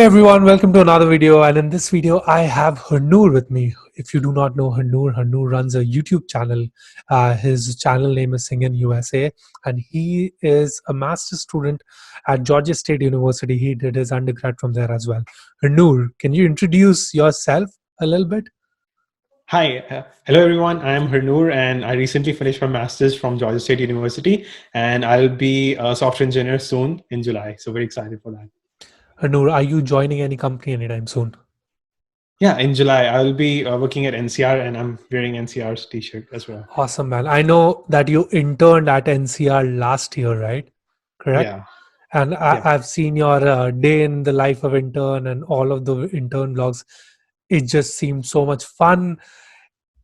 everyone, welcome to another video. And in this video, I have Harnoor with me. If you do not know Harnoor runs a YouTube channel. His channel name is Singh in USA, and he is a master's student at Georgia State University. He did his undergrad from there as well. Harnoor, can you introduce yourself a little bit? Hi, hello everyone. I am Harnoor and I recently finished my master's from Georgia State University, and I'll be a software engineer soon in July. So very excited for that. Harnoor, are you joining any company anytime soon? Yeah, in July, I'll be working at NCR and I'm wearing NCR's t-shirt as well. Awesome, man. I know that you interned at NCR last year, right? Correct? Yeah. And Yeah. I've seen your day in the life of intern and all of the intern vlogs. It just seemed so much fun.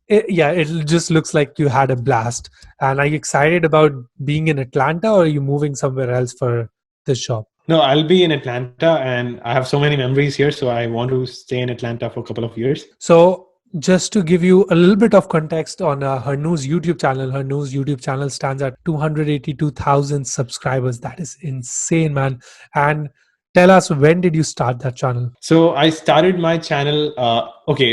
It just looks like you had a blast. And are you excited about being in Atlanta, or are you moving somewhere else for this job? No, I'll be in Atlanta and I have so many memories here. So I want to stay in Atlanta for a couple of years. So just to give you a little bit of context on Harnoor's YouTube channel, Harnoor's YouTube channel stands at 282,000 subscribers. That is insane, man. And tell us, when did you start that channel? So I started my channel.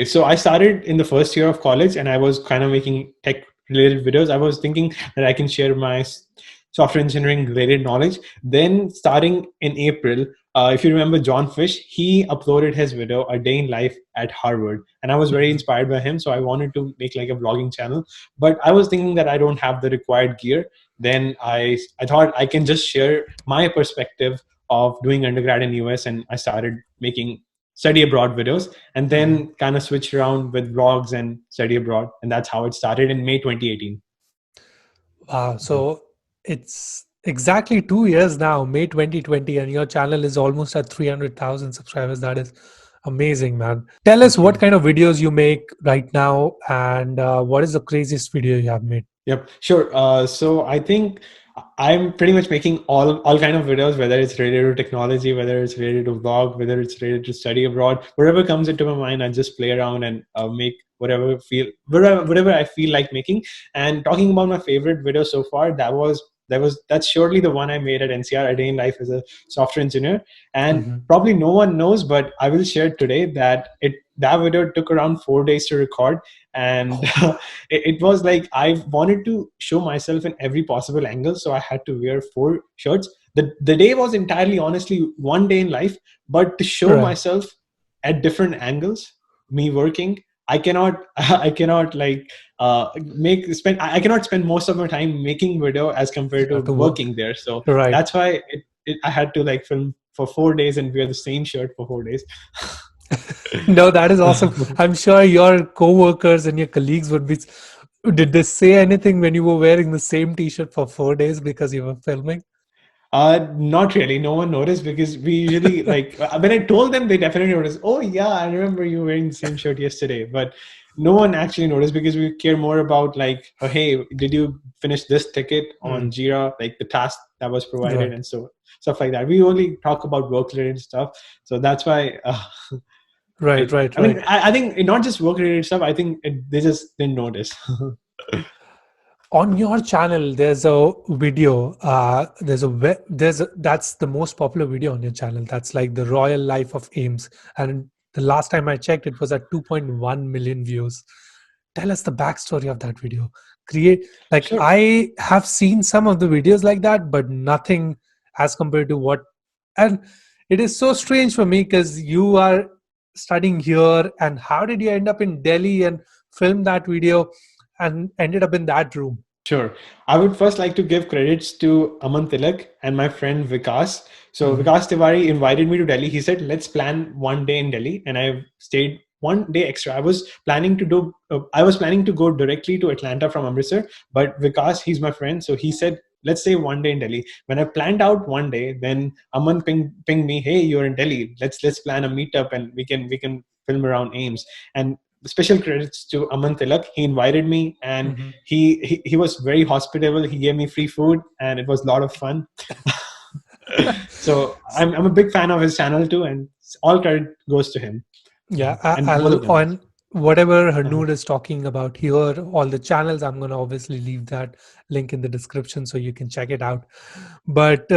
So I started in the first year of college and I was kind of making tech related videos. I was thinking that I can share my software engineering related knowledge. Then starting in April, if you remember John Fish, he uploaded his video, A Day in Life at Harvard. And I was very inspired by him. So I wanted to make like a vlogging channel. But I was thinking that I don't have the required gear. Then I thought I can just share my perspective of doing undergrad in US, and I started making study abroad videos, and then kind of switched around with vlogs and study abroad, and that's how it started in May 2018. Wow, so it's exactly 2 years now, May 2020, and your channel is almost at 300,000 subscribers. That is amazing, man. Tell us what kind of videos you make right now, and what is the craziest video you have made? Yep, sure. So I think I'm pretty much making all kind of videos, whether it's related to technology, whether it's related to vlog, whether it's related to study abroad, whatever comes into my mind, I just play around and make whatever I feel like making. And talking about my favorite video so far, that's surely the one I made at NCR, A Day in Life as a software engineer. And probably no one knows, but I will share today that that video took around 4 days to record. And it was like I wanted to show myself in every possible angle, so I had to wear 4 shirts. The day was entirely, honestly, one day in life, but to show myself at different angles, me working, I cannot like I cannot spend most of my time making video as compared to working there. So that's why I had to like film for 4 days and wear the same shirt for 4 days. No, that is awesome. I'm sure your co-workers and your colleagues would be. Did they say anything when you were wearing the same T-shirt for 4 days because you were filming? Not really. No one noticed, because we usually like when I told them, they definitely noticed. Oh yeah, I remember you wearing the same shirt yesterday. But no one actually noticed, because we care more about like, oh, hey, did you finish this ticket on Jira, like the task that was provided, and so stuff like that. We only talk about work related stuff, so that's why. Right. I mean, I think not just work related stuff. I think they just didn't notice. On your channel, there's a video. That's the most popular video on your channel. That's like the Royal Life of Ames, and the last time I checked, it was at 2.1 million views. Tell us the backstory of that video. Sure. I have seen some of the videos like that, but nothing as compared to what. And it is so strange for me because you are studying here, and how did you end up in Delhi and film that video and ended up in that room? Sure. I would first like to give credits to Aman Tilak and my friend Vikas. So Vikas Tiwari invited me to Delhi. He said, let's plan one day in Delhi. And I stayed 1 day extra. I was planning to go directly to Atlanta from Amritsar, but Vikas, he's my friend. So he said, let's stay 1 day in Delhi. When I planned out 1 day, then Aman pinged me, hey, you're in Delhi. Let's plan a meetup and we can film around Ames. And special credits to Aman Tilak. He invited me, and he was very hospitable. He gave me free food, and it was a lot of fun. So I'm a big fan of his channel too, and all credit goes to him. Yeah, on whatever Harnoor is talking about here, all the channels, I'm going to obviously leave that link in the description so you can check it out. But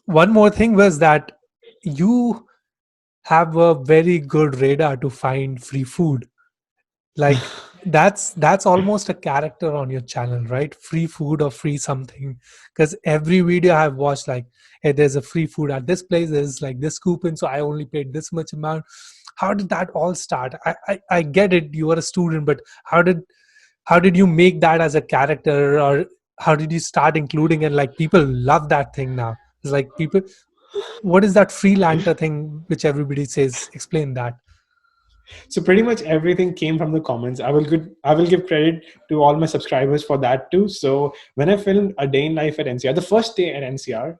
one more thing was that you have a very good radar to find free food. Like that's almost a character on your channel, right? Free food or free something. Because every video I've watched, like, hey, there's a free food at this place, there's like this coupon, so I only paid this much amount. How did that all start? I get it, you were a student, but how did you make that as a character, or how did you start including it? Like, people love that thing now. It's like people, what is that freelancer thing which everybody says? Explain that. So pretty much everything came from the comments. I will give credit to all my subscribers for that too. So when I filmed a day in life at NCR, the first day at NCR,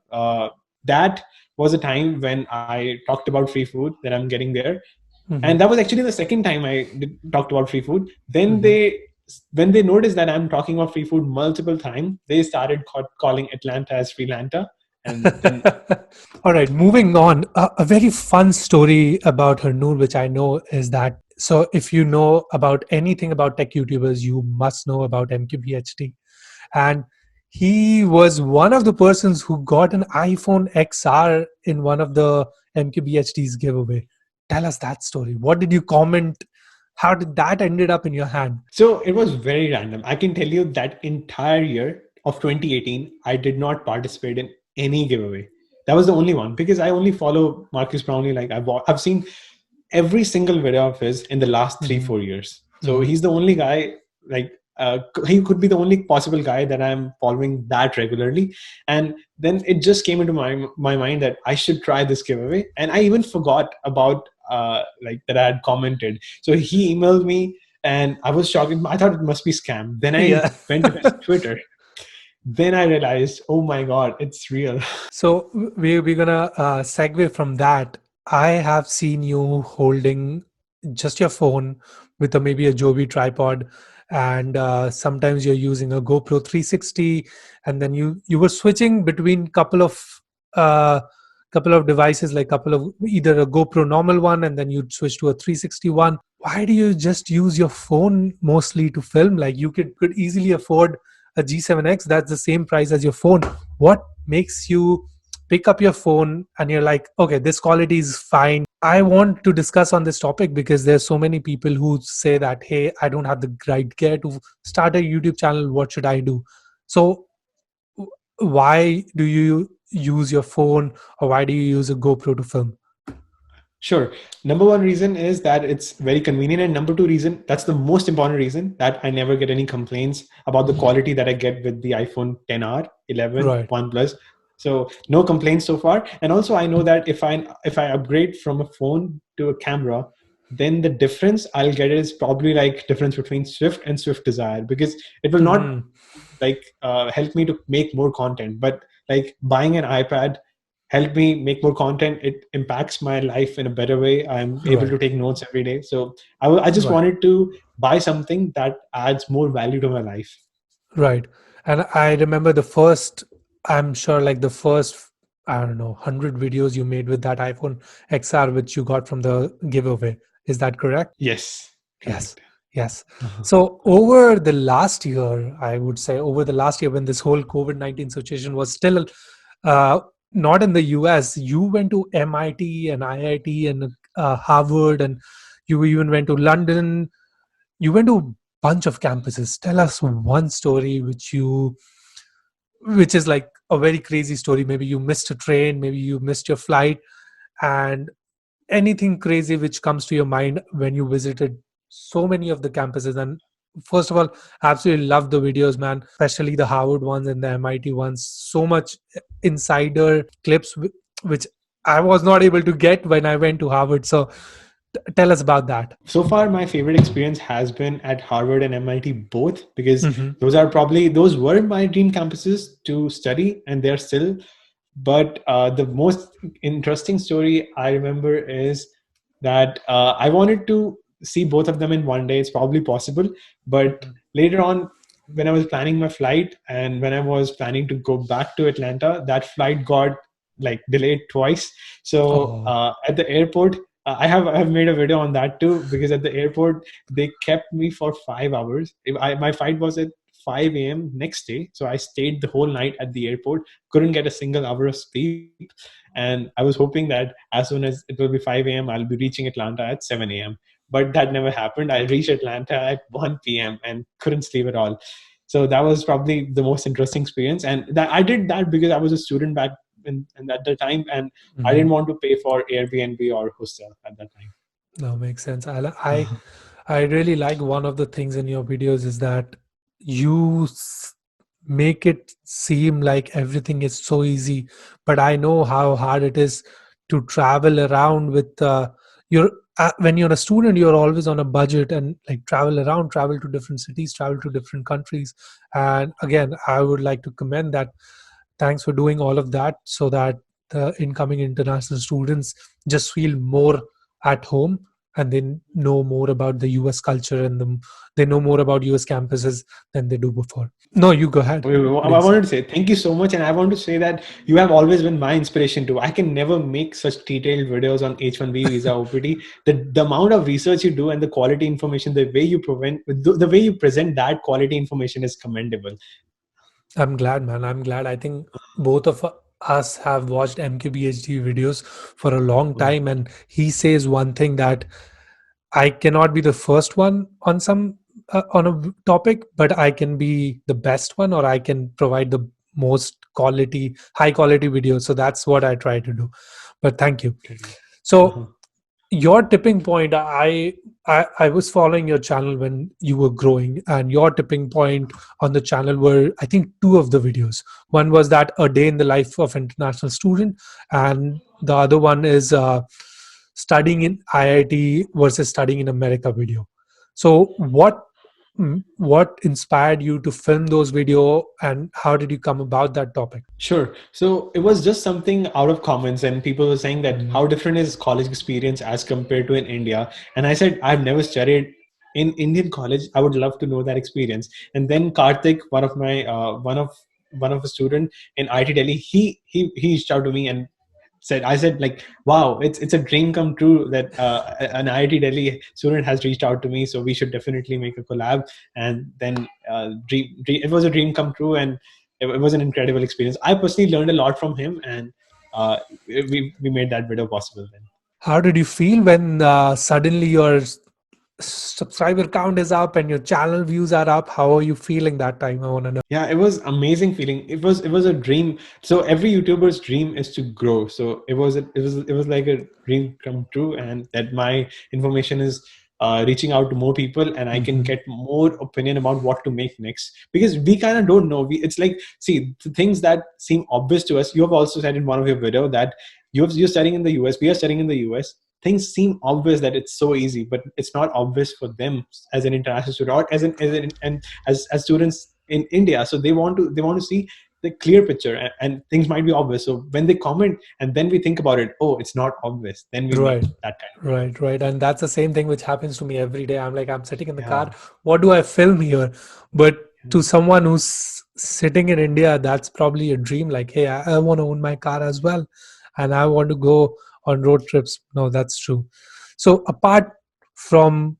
that was a time when I talked about free food that I'm getting there, and Hmm. that was actually the second time talked about free food. Then Hmm. when they noticed that I'm talking about free food multiple times, they started calling Atlanta as Freelanta, and then All right, moving on. A very fun story about Harnoor, which I know, is that, so if you know about anything about tech YouTubers, you must know about MKBHD. And he was one of the persons who got an iPhone XR in one of the MKBHD's giveaway. Tell us that story. What did you comment? How did that ended up in your hand? so it was very random. I can tell you that entire year of 2018, I did not participate in any giveaway. That was the only one because I only follow Marcus Brownlee. Like I've seen every single video of his in the last three, Hmm. 4 years. So Hmm. he's the only guy, like, he could be the only possible guy that I'm following that regularly. And then it just came into my mind that I should try this giveaway. And I even forgot about like that I had commented. So he emailed me and I was shocked. I thought it must be scam. Then I Yeah. went to his Twitter. Then I realized, oh my God, it's real. So we're gonna segue from that. I have seen you holding just your phone with maybe a Joby tripod, and sometimes you're using a GoPro 360, and then you were switching between uh, couple of devices, like couple of either a GoPro normal one, and then you'd switch to a 360 one. Why do you just use your phone mostly to film? Like, you could easily afford a G7X. That's the same price as your phone. What makes you pick up your phone and you're like, okay, this quality is fine? I want to discuss on this topic because there's so many people who say that, hey, I don't have the right gear to start a YouTube channel, what should I do? So why do you use your phone, or why do you use a GoPro to film? Sure. Number one reason is that it's very convenient. And number two reason, that's the most important reason, that I never get any complaints about the Mhm. quality that I get with the iPhone 10R, 11, Right. OnePlus. So no complaints so far. And also I know that if I upgrade from a phone to a camera, then the difference I'll get is probably like difference between Swift and Swift Desire, because it will not Mhm. like help me to make more content, but like buying an iPad help me make more content. It impacts my life in a better way. I'm able Right. to take notes every day. So I just Right. wanted to buy something that adds more value to my life. Right. And I remember the first, I'm sure, like the first, I don't know, 100 videos you made with that iPhone XR, which you got from the giveaway. Is that correct? Yes, Yes. correct. Yes. Uh-huh. So over the last year, I would say over the last year, when this whole COVID-19 situation was still uh, not in the US, you went to MIT and IIT and Harvard, and you even went to London. You went to a bunch of campuses. Tell us one story which is like a very crazy story. Maybe you missed a train, maybe you missed your flight, and anything crazy which comes to your mind when you visited so many of the campuses. And first of all, I absolutely love the videos, man, especially the Harvard ones and the MIT ones. So much insider clips which I was not able to get when I went to Harvard. So tell us about that. So far, my favorite experience has been at Harvard and MIT both, because Hmm. those were my dream campuses to study, and they're still. But the most interesting story I remember is that I wanted to see both of them in one day. It's probably possible, but later on, when I was planning my flight and when I was planning to go back to Atlanta, that flight got like delayed twice. So Oh. at the airport, I have made a video on that too, because at the airport they kept me for 5 hours. My flight was at 5 a.m. next day. So I stayed the whole night at the airport, couldn't get a single hour of sleep. And I was hoping that as soon as it will be 5 a.m., I'll be reaching Atlanta at 7 a.m. But that never happened. I reached Atlanta at 1 p.m. and couldn't sleep at all. So that was probably the most interesting experience. And that I did that because I was a student back in at the time, and I didn't want to pay for Airbnb or hostel at that time. No, makes sense. I really like one of the things in your videos is that you make it seem like everything is so easy, but I know how hard it is to travel around with your when you're a student, you're always on a budget and like travel around, travel to different cities, travel to different countries. And again, I would like to commend that. Thanks for doing all of that so that the incoming international students just feel more at home, and they know more about the US culture, and they know more about US campuses than they do before. No, you go ahead, I please. wanted to say thank you so much, and I want to say that you have always been my inspiration too. I can never make such detailed videos on H-1B visa OPT. The amount of research you do and the quality information, the way you prevent, the way you present that quality information is commendable. I'm glad, man. I'm glad. I think both of us have watched MKBHD videos for a long Mm. time, and he says one thing that I cannot be the first one on some on a topic, but I can be the best one, or I can provide the most quality, high quality video. So that's what I try to do. But thank you. Okay. So Uh-huh. your tipping point, I was following your channel when you were growing, and your tipping point on the channel were, I think, two of the videos. One was that a day in the life of international student, and the other one is studying in IIT versus studying in America video. So what inspired you to film those video, and how did you come about that topic? Sure. So it was just something out of comments, and people were saying that Mhm. how different is college experience as compared to in India. And I said, I've never studied in Indian college. I would love to know that experience. And then Karthik, one of a student in IT Delhi, he reached out to me and I said like, wow, it's a dream come true that an IIT Delhi student has reached out to me. So we should definitely make a collab. And then it was a dream come true, and it was an incredible experience. I personally learned a lot from him, and we made that video possible then. How did you feel when suddenly your subscriber count is up and your channel views are up? How are you feeling that time? I want to know. Yeah, it was amazing feeling. It was a dream. So every YouTuber's dream is to grow. So it was like a dream come true, and that my information is reaching out to more people, and I can Mhm. get more opinion about what to make next, because we kind of don't know. It's like, see, the things that seem obvious to us. You have also said in one of your video that you're studying in the US. We are studying in the US. Things seem obvious that it's so easy, but it's not obvious for them as an international student, or as students in India. So they want to see the clear picture, and things might be obvious. So when they comment and then we think about it, oh, it's not obvious, then we make Right, that kind of video. right. And that's the same thing which happens to me every day. I'm like, I'm sitting in the car. Yeah. What do I film here? But to Yeah. someone who's sitting in India, that's probably a dream. Like, hey, I want to own my car as well, and I want to go on road trips. No, that's true. So apart from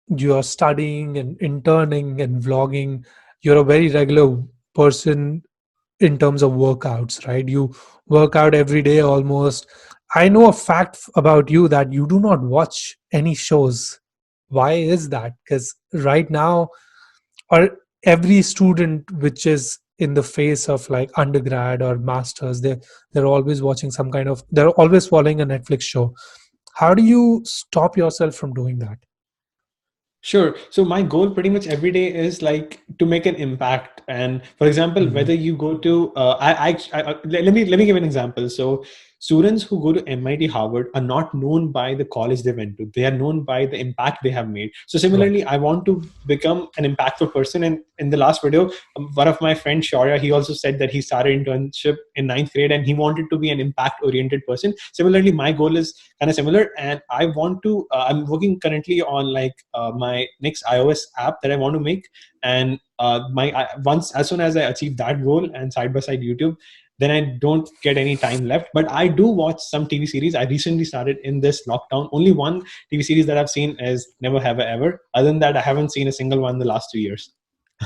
you're studying and interning and vlogging, you're a very regular person in terms of workouts, right? You work out every day almost. I know a fact about you that you do not watch any shows. Why is that? Because right now, or every student which is in the phase of like undergrad or masters, they're always watching some kind of, they're always following a Netflix show. How do you stop yourself from doing that? Sure. So my goal pretty much every day is like to make an impact. And for example, Mhm. whether you go to, let me give an example. So students who go to MIT, Harvard are not known by the college they went to. They are known by the impact they have made. So Right. similarly, I want to become an impactful person. And in the last video, one of my friends, Shaurya, he also said that he started internship in ninth grade and he wanted to be an impact oriented person. Similarly, my goal is kind of similar, and I want to I'm working currently on like my next iOS app that I want to make. And once, as soon as I achieve that goal, and side by side YouTube, then I don't get any time left. But I do watch some TV series. I recently started in this lockdown. Only one TV series that I've seen is Never Have I Ever. Other than that, I haven't seen a single one in the last 2 years.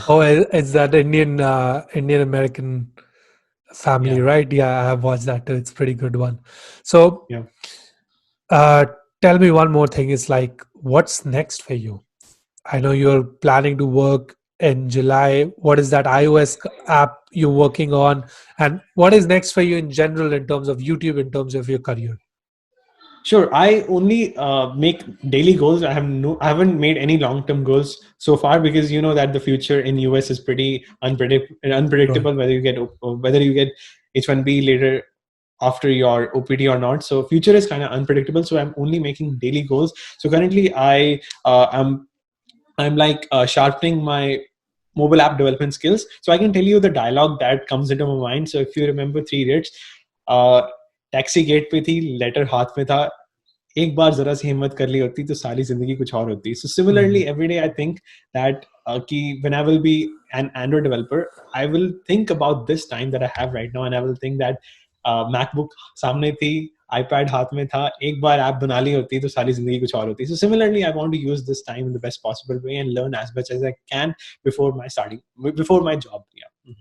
Oh, it's that Indian American family, Yeah, right? Yeah, I have watched that too. It's a pretty good one. So, yeah. uh, tell me one more thing. It's like, what's next for you? I know you're planning to work in July. What is that iOS app you're working on? And what is next for you in general in terms of YouTube, in terms of your career? Sure. I only make daily goals. I haven't made any long term goals so far because you know that the future in US is pretty Right. unpredictable. Whether you get H1B later after your OPT or not. So future is kind of unpredictable. So I'm only making daily goals. So currently I'm like sharpening my mobile app development skills. So I can tell you the dialogue that comes into my mind. So if you remember Three Idiots, uh, taxi gate पे थी, letter हाथ में था, एक बार जरा सी हिम्मत कर ली होती तो सारी जिंदगी कुछ और होती. So similarly Mhm. every day I think that कि when I will be an Android developer, I will think about this time that I have right now, and I will think that MacBook सामने थी, iPad हाथ में था, एक बार app बना ली होती तो सारी जिंदगी कुछ और होती. So similarly I want to use this time in the best possible way and learn as much as I can before my job. Yeah.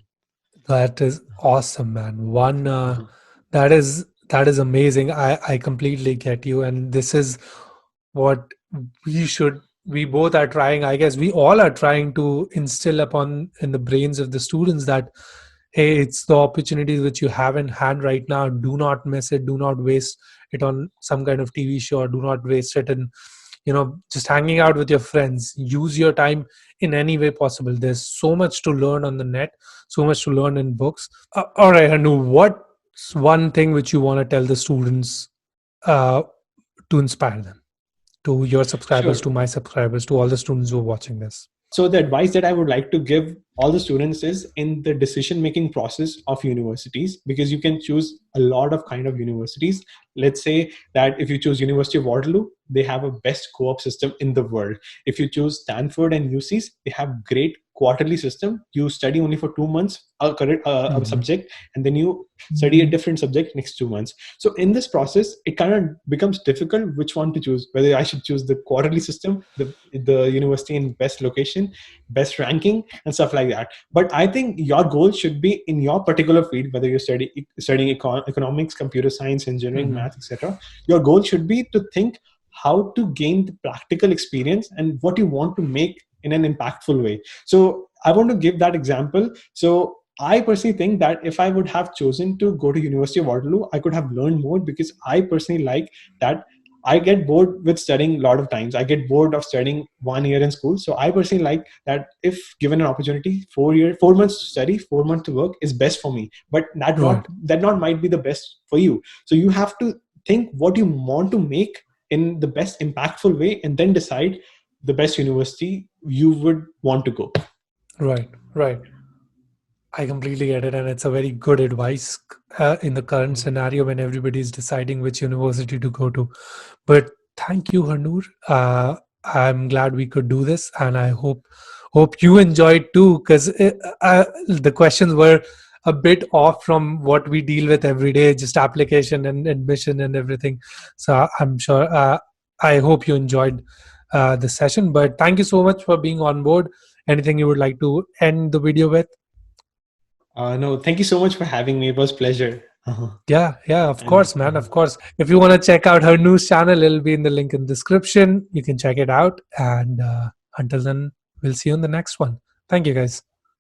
That is awesome, man. One Mhm. that is amazing. I completely get you, and this is what we both are trying. I guess we all are trying to instill upon in the brains of the students that hey, it's the opportunities which you have in hand right now. Do not miss it. Do not waste it on some kind of TV show, or do not waste it in just hanging out with your friends. Use your time in any way possible. There's so much to learn on the net, so much to learn in books. All right, Anu, what's one thing which you want to tell the students uh, to inspire them, to your subscribers, Sure. to my subscribers, to all the students who are watching this? So the advice that I would like to give all the students is in the decision making process of universities, because you can choose a lot of kind of universities. Let's say that if you choose University of Waterloo, they have a best co-op system in the world. If you choose Stanford and UCs, they have great quarterly system. You study only for 2 months a Mhm. subject, and then you study a different subject next 2 months. So in this process it kind of becomes difficult which one to choose, whether I should choose the quarterly system, the university in best location, best ranking, and stuff like that. But I think your goal should be in your particular field, whether you're studying economics, computer science, engineering, Mhm. math, etc. Your goal should be to think how to gain the practical experience and what you want to make in an impactful way. So I want to give that example. So I personally think that if I would have chosen to go to University of Waterloo, I could have learned more, because I personally like that. I get bored with studying a lot of times. I get bored of studying 1 year in school. So I personally like that if given an opportunity, 4 months to study, 4 months to work is best for me. But Right, that not might be the best for you. So you have to think what you want to make in the best impactful way, and then decide the best university you would want to go. right, right. I completely get it, and it's a very good advice in the current scenario when everybody is deciding which university to go to. But thank you, Hanur. I'm glad we could do this, and I hope you enjoyed too, because the questions were a bit off from what we deal with every day, just application and admission and everything. So I'm sure. I hope you enjoyed the session. But thank you so much for being on board. Anything you would like to end the video with? No, thank you so much for having me. It was a pleasure. Yeah, yeah, of And course, man, of course. If you want to check out her news channel, it'll be in the link in the description. You can check it out. And until then, we'll see you in the next one. Thank you, guys.